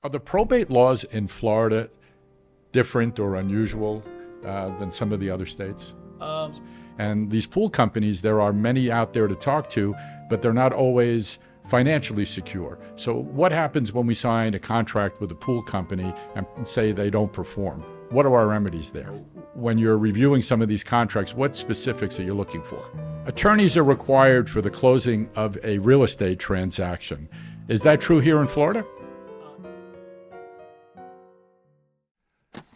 Are the probate laws in Florida different or unusual than some of the other states? Um, And these pool companies, there are many out there to talk to, but they're not always financially secure. So what happens when we sign a contract with a pool company and say they don't perform? What are our remedies there? When you're reviewing some of these contracts, what specifics are you looking for? Attorneys are required for the closing of a real estate transaction. Is that true here in Florida?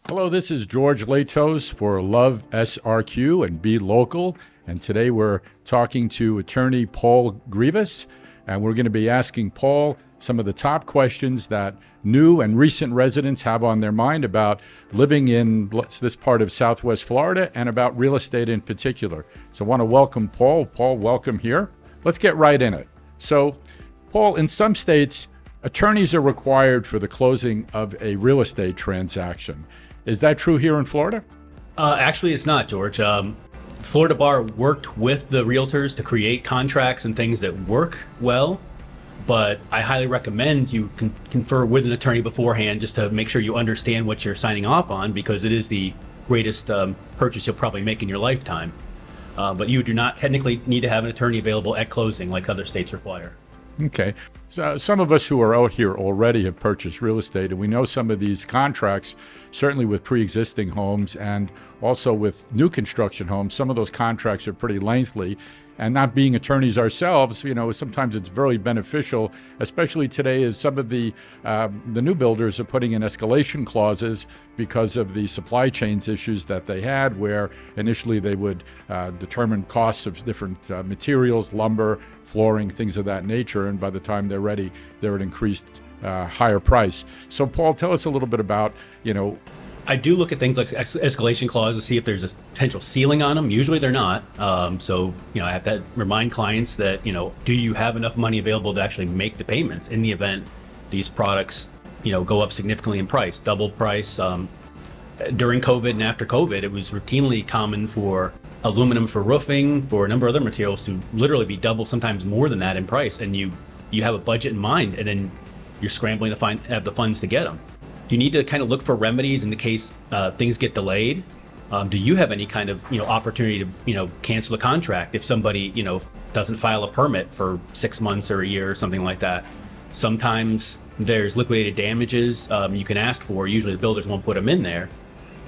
Hello, this is George Latos for Love SRQ and Be Local. And today we're talking to attorney Paul Grivas. And we're going to be asking Paul some of the top questions that new and recent residents have on their mind about living in this part of Southwest Florida and about real estate in particular. So I want to welcome Paul. Paul, welcome here. Let's get right in it. So, Paul, in some states, attorneys are required for the closing of a real estate transaction. Is that true here in Florida? Actually, it's not, George. Florida Bar worked with the realtors to create contracts and things that work well, but I highly recommend you confer with an attorney beforehand just to make sure you understand what you're signing off on, because it is the greatest purchase you'll probably make in your lifetime. But you do not technically need to have an attorney available at closing like other states require. Okay. So some of us who are out here already have purchased real estate, and we know some of these contracts, certainly with pre-existing homes and also with new construction homes, some of those contracts are pretty lengthy. And not being attorneys ourselves, sometimes it's very beneficial, especially today as some of the new builders are putting in escalation clauses because of the supply chains issues that they had, where initially they would determine costs of different materials, lumber, flooring, things of that nature. And by the time they're ready, they're at increased higher price. So Paul, tell us a little bit about, I do look at things like escalation clauses to see if there's a potential ceiling on them. Usually they're not. So, I have to remind clients that, do you have enough money available to actually make the payments in the event these products, go up significantly in price, double price. During COVID and after COVID, it was routinely common for aluminum for roofing, for a number of other materials to literally be double, sometimes more than that in price. And you have a budget in mind, and then you're scrambling to have the funds to get them. You need to kind of look for remedies in the case things get delayed. Do you have any kind of opportunity to cancel the contract if somebody doesn't file a permit for 6 months or a year or something like that? Sometimes there's liquidated damages you can ask for. Usually the builders won't put them in there,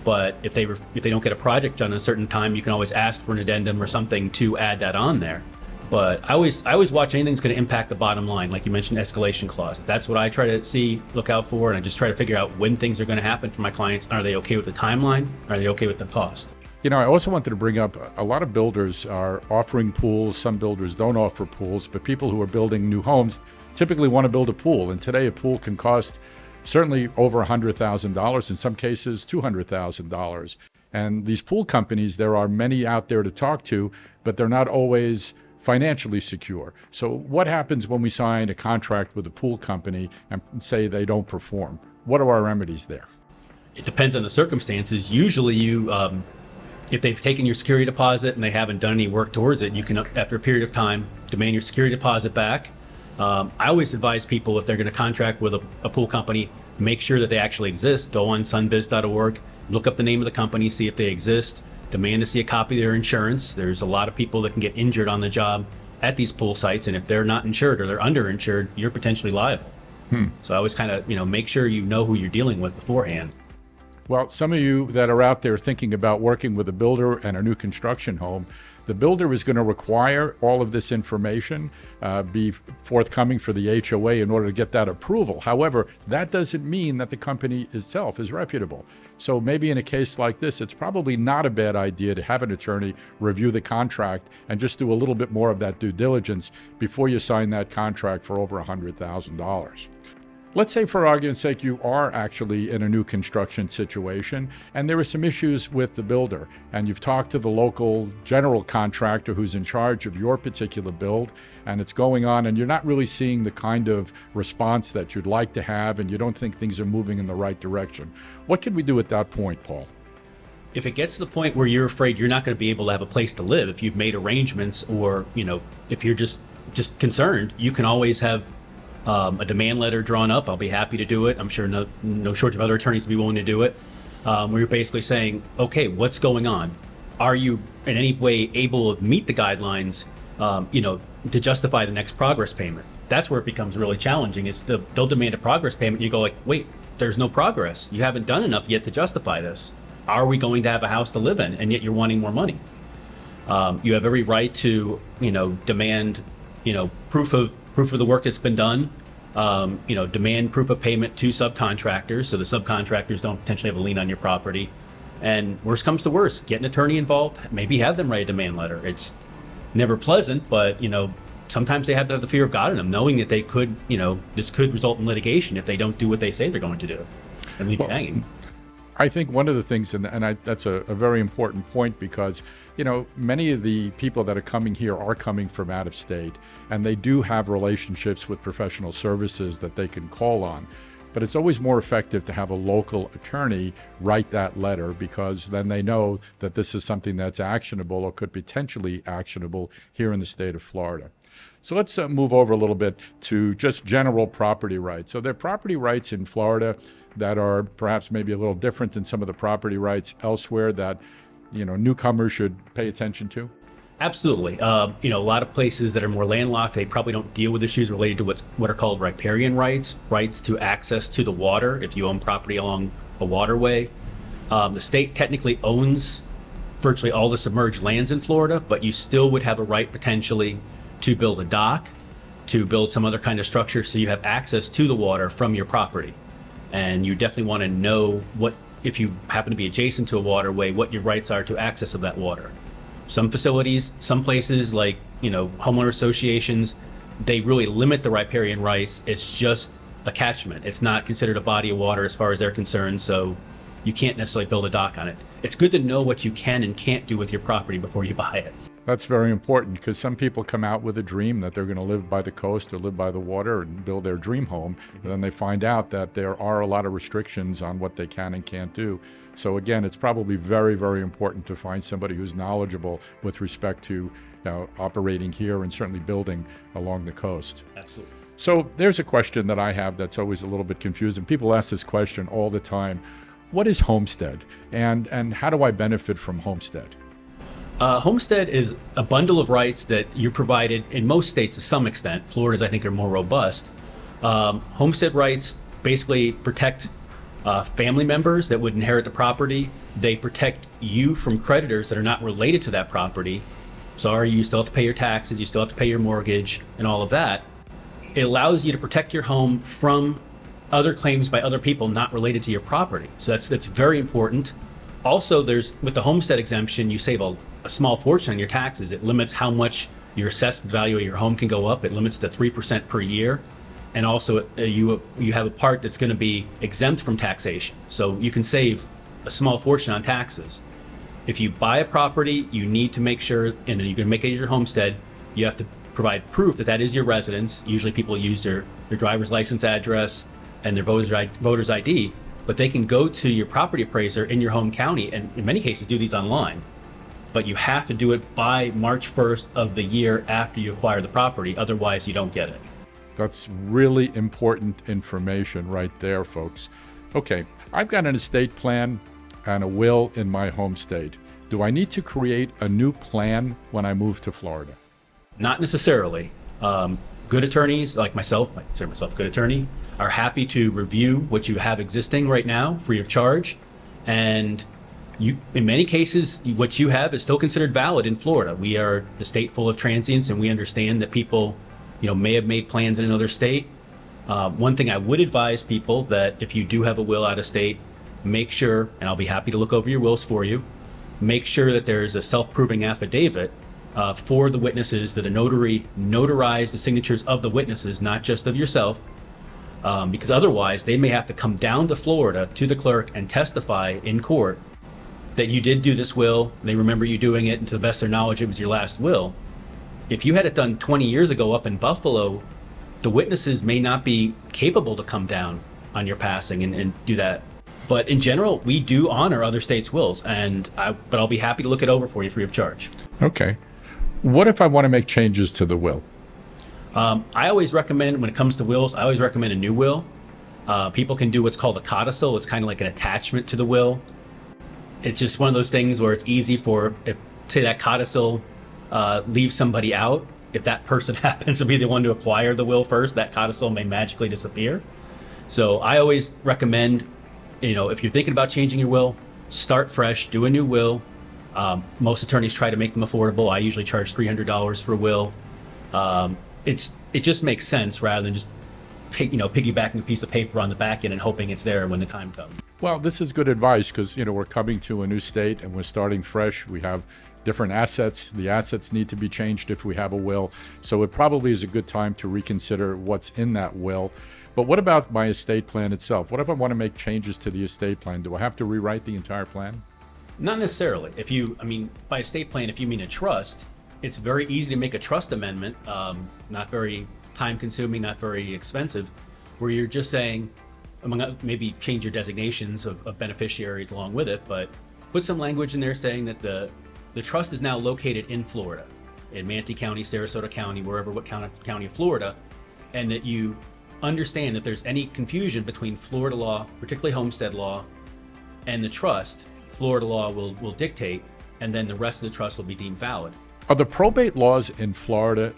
but if they don't get a project done in a certain time, you can always ask for an addendum or something to add that on there. But I always watch anything that's going to impact the bottom line. Like you mentioned, escalation clauses. That's what I try to look out for, and I just try to figure out when things are going to happen for my clients. Are they okay with the timeline? Are they okay with the cost? I also wanted to bring up a lot of builders are offering pools. Some builders don't offer pools, but people who are building new homes typically want to build a pool. And today a pool can cost certainly over $100,000, in some cases $200,000. And these pool companies, there are many out there to talk to, but they're not always financially secure. So what happens when we sign a contract with a pool company and say they don't perform? What are our remedies there? It depends on the circumstances. Usually if they've taken your security deposit and they haven't done any work towards it, you can, after a period of time, demand your security deposit back. I always advise people, if they're going to contract with a pool company, make sure that they actually exist. Go on sunbiz.org, look up the name of the company, see if they exist. Demand to see a copy of their insurance. There's a lot of people that can get injured on the job at these pool sites, and if they're not insured or they're underinsured, you're potentially liable. So I always kind of, make sure you know who you're dealing with beforehand. Well, some of you that are out there thinking about working with a builder and a new construction home, the builder is going to require all of this information be forthcoming for the HOA in order to get that approval. However, that doesn't mean that the company itself is reputable. So maybe in a case like this, it's probably not a bad idea to have an attorney review the contract and just do a little bit more of that due diligence before you sign that contract for over $100,000. Let's say, for argument's sake, you are actually in a new construction situation and there are some issues with the builder, and you've talked to the local general contractor who's in charge of your particular build, and it's going on and you're not really seeing the kind of response that you'd like to have, and you don't think things are moving in the right direction. What can we do at that point, Paul? If it gets to the point where you're afraid you're not going to be able to have a place to live, if you've made arrangements, or if you're just concerned, you can always have a demand letter drawn up. I'll be happy to do it. I'm sure no shortage of other attorneys will be willing to do it. Where you're basically saying, okay, what's going on? Are you in any way able to meet the guidelines, to justify the next progress payment? That's where it becomes really challenging. They'll demand a progress payment. You go like, wait, there's no progress. You haven't done enough yet to justify this. Are we going to have a house to live in? And yet you're wanting more money. You have every right to, demand, proof of the work that's been done. Demand proof of payment to subcontractors, so the subcontractors don't potentially have a lien on your property. And worst comes to worst, get an attorney involved, maybe have them write a demand letter. It's never pleasant, but sometimes they have to have the fear of God in them, knowing that they could, this could result in litigation if they don't do what they say they're going to do, and leave you hanging. I think one of the things, that's a very important point, because many of the people that are coming here are coming from out of state, and they do have relationships with professional services that they can call on. But it's always more effective to have a local attorney write that letter, because then they know that this is something that's actionable or could potentially actionable here in the state of Florida. So let's move over a little bit to just general property rights. So there are property rights in Florida that are perhaps maybe a little different than some of the property rights elsewhere that newcomers should pay attention to. Absolutely. A lot of places that are more landlocked, they probably don't deal with issues related to what are called riparian rights, rights to access to the water if you own property along a waterway. The state technically owns virtually all the submerged lands in Florida, but you still would have a right potentially to build a dock, to build some other kind of structure so you have access to the water from your property. And you definitely want to know if you happen to be adjacent to a waterway, what your rights are to access of that water. Some facilities, some places like, homeowner associations, they really limit the riparian rights. It's just a catchment. It's not considered a body of water as far as they're concerned, so you can't necessarily build a dock on it. It's good to know what you can and can't do with your property before you buy it. That's very important, because some people come out with a dream that they're going to live by the coast or live by the water and build their dream home. And then they find out that there are a lot of restrictions on what they can and can't do. So again, it's probably very, very important to find somebody who's knowledgeable with respect to operating here and certainly building along the coast. Absolutely. So there's a question that I have that's always a little bit confusing. People ask this question all the time. What is homestead? And how do I benefit from homestead? Homestead is a bundle of rights that you're provided in most states to some extent. Florida's, I think, are more robust. Homestead rights basically protect family members that would inherit the property. They protect you from creditors that are not related to that property. Sorry, you still have to pay your taxes, you still have to pay your mortgage and all of that. It allows you to protect your home from other claims by other people not related to your property. So that's very important. Also, with the homestead exemption, you save a small fortune on your taxes. It limits how much your assessed value of your home can go up. It limits to 3% per year. And also, you have a part that's going to be exempt from taxation. So you can save a small fortune on taxes. If you buy a property, you need to make sure, and then you're going to make it your homestead, you have to provide proof that that is your residence. Usually people use their driver's license address and their voter's ID. But they can go to your property appraiser in your home county and in many cases do these online. But you have to do it by March 1st of the year after you acquire the property. Otherwise, you don't get it. That's really important information right there, folks. Okay, I've got an estate plan and a will in my home state. Do I need to create a new plan when I move to Florida? Not necessarily. Good attorneys like myself, I consider myself a good attorney, are happy to review what you have existing right now free of charge. And in many cases, what you have is still considered valid in Florida. We are a state full of transients, and we understand that people may have made plans in another state. One thing I would advise people that if you do have a will out of state, make sure, and I'll be happy to look over your wills for you, make sure that there's a self-proving affidavit for the witnesses, that a notary notarize the signatures of the witnesses, not just of yourself, because otherwise they may have to come down to Florida to the clerk and testify in court that you did do this will, they remember you doing it, and to the best of their knowledge it was your last will. If you had it done 20 years ago up in Buffalo, the witnesses may not be capable to come down on your passing and do that. But in general, we do honor other states' wills, but I'll be happy to look it over for you free of charge. Okay. What if I want to make changes to the will? I always recommend, when it comes to wills, I always recommend a new will. People can do what's called a codicil. It's kind of like an attachment to the will. It's just one of those things where it's easy for, if, say that codicil leaves somebody out, if that person happens to be the one to acquire the will first, that codicil may magically disappear. So I always recommend, if you're thinking about changing your will, start fresh, do a new will. Most attorneys try to make them affordable. I usually charge $300 for a will. It just makes sense rather than just piggybacking a piece of paper on the back end and hoping it's there when the time comes. Well, this is good advice because, we're coming to a new state and we're starting fresh. We have different assets. The assets need to be changed if we have a will. So it probably is a good time to reconsider what's in that will. But what about my estate plan itself? What if I want to make changes to the estate plan? Do I have to rewrite the entire plan? Not necessarily. By estate plan, if you mean a trust, it's very easy to make a trust amendment, not very time consuming, not very expensive, where you're just saying, maybe change your designations of beneficiaries along with it, but put some language in there saying that the trust is now located in Florida, in Manatee County, Sarasota County, what county of Florida, and that you understand that there's any confusion between Florida law, particularly homestead law, and the trust, Florida law will dictate, and then the rest of the trust will be deemed valid. Are the probate laws in Florida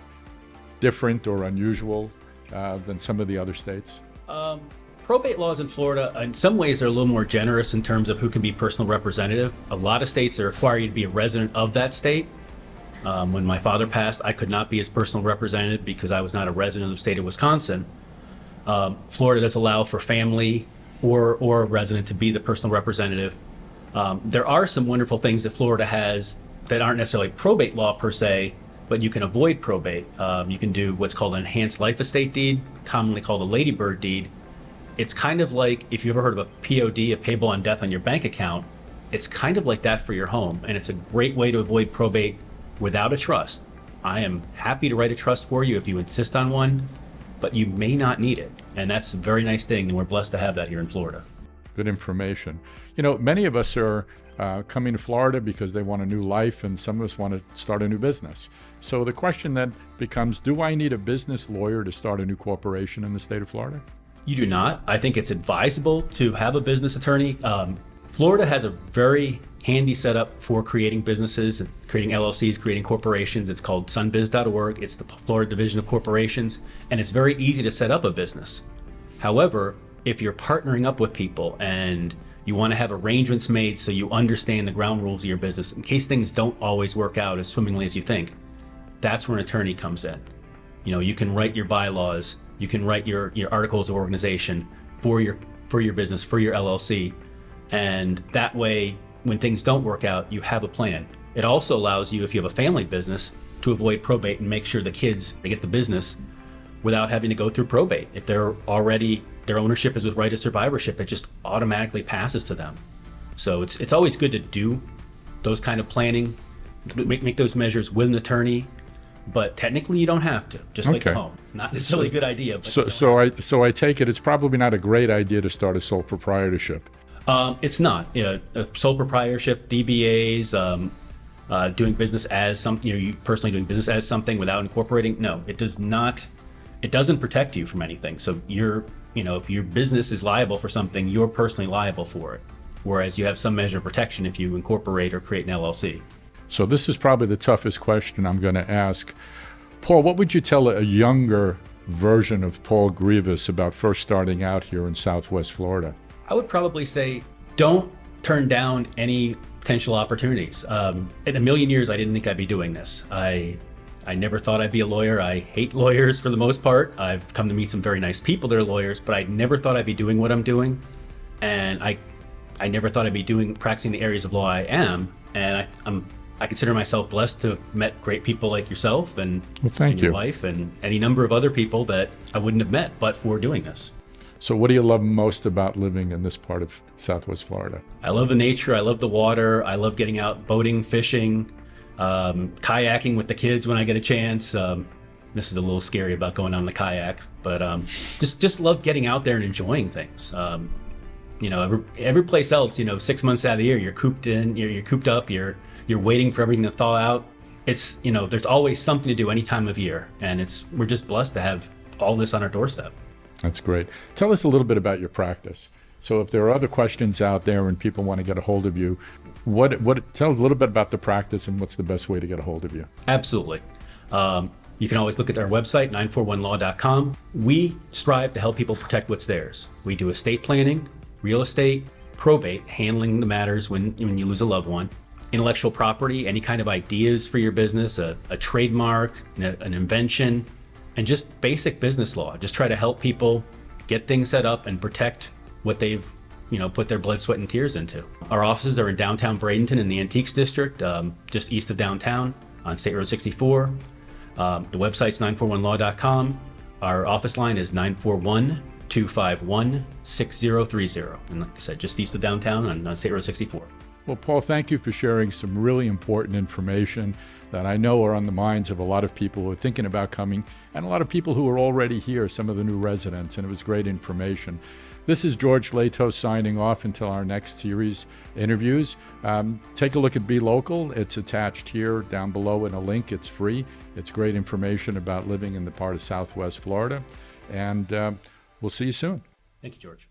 different or unusual than some of the other states? Probate laws in Florida, in some ways, are a little more generous in terms of who can be personal representative. A lot of states require you to be a resident of that state. When my father passed, I could not be his personal representative because I was not a resident of the state of Wisconsin. Florida does allow for family or a resident to be the personal representative. There are some wonderful things that Florida has that aren't necessarily probate law per se, but you can avoid probate. You can do what's called an enhanced life estate deed, commonly called a ladybird deed. It's kind of like, if you've ever heard of a POD, a payable on death on your bank account, it's kind of like that for your home. And it's a great way to avoid probate without a trust. I am happy to write a trust for you if you insist on one, but you may not need it. And that's a very nice thing, and we're blessed to have that here in Florida. Good information. Many of us are coming to Florida because they want a new life, and some of us want to start a new business. So the question then becomes, do I need a business lawyer to start a new corporation in the state of Florida? You do not. I think it's advisable to have a business attorney. Florida has a very handy setup for creating businesses, creating LLCs, creating corporations. It's called sunbiz.org. It's the Florida Division of Corporations, and it's very easy to set up a business. However, if you're partnering up with people and you want to have arrangements made so you understand the ground rules of your business, in case things don't always work out as swimmingly as you think, that's where an attorney comes in. You can write your bylaws, you can write your articles of organization for your business, for your LLC, and that way, when things don't work out, you have a plan. It also allows you, if you have a family business, to avoid probate and make sure the kids get the business without having to go through probate. If their ownership is with right of survivorship, it just automatically passes to them. So it's always good to do those kind of planning, make those measures with an attorney. But technically, you don't have to. Just like home, it's not necessarily a good idea. But so I take it it's probably not a great idea to start a sole proprietorship. It's not. A sole proprietorship, DBAs, doing business as something. You personally doing business as something without incorporating. No, it does not. It doesn't protect you from anything. So if your business is liable for something, you're personally liable for it. Whereas you have some measure of protection if you incorporate or create an LLC. So this is probably the toughest question I'm going to ask. Paul, what would you tell a younger version of Paul Grivas about first starting out here in Southwest Florida? I would probably say, don't turn down any potential opportunities. In a million years, I didn't think I'd be doing this. I never thought I'd be a lawyer. I hate lawyers for the most part. I've come to meet some very nice people that are lawyers, but I never thought I'd be doing what I'm doing. And I never thought I'd be practicing the areas of law I am. And I consider myself blessed to have met great people like yourself and your wife and any number of other people that I wouldn't have met but for doing this. So what do you love most about living in this part of Southwest Florida? I love the nature. I love the water. I love getting out boating, fishing, kayaking with the kids when I get a chance. This is a little scary about going on the kayak, but just love getting out there and enjoying things. Every place else, 6 months out of the year, you're cooped in, you're cooped up, you're waiting for everything to thaw out. it's, there's always something to do any time of year. And we're just blessed to have all this on our doorstep. That's great. Tell us a little bit about your practice. So if there are other questions out there and people want to get a hold of you, tell us a little bit about the practice and what's the best way to get a hold of you. Absolutely. You can always look at our website, 941law.com. We strive to help people protect what's theirs. We do estate planning, real estate, probate, handling the matters when you lose a loved one, intellectual property, any kind of ideas for your business, a trademark, an invention, and just basic business law. Just try to help people get things set up and protect what they've put their blood, sweat, and tears into. Our offices are in downtown Bradenton in the Antiques District, just east of downtown on State Road 64. The website's 941law.com. Our office line is 941-251-6030. And like I said, just east of downtown on State Road 64. Well, Paul, thank you for sharing some really important information that I know are on the minds of a lot of people who are thinking about coming, and a lot of people who are already here, some of the new residents, and it was great information. This is George Latos signing off until our next series interviews. Take a look at Be Local. It's attached here down below in a link. It's free. It's great information about living in the part of Southwest Florida. And we'll see you soon. Thank you, George.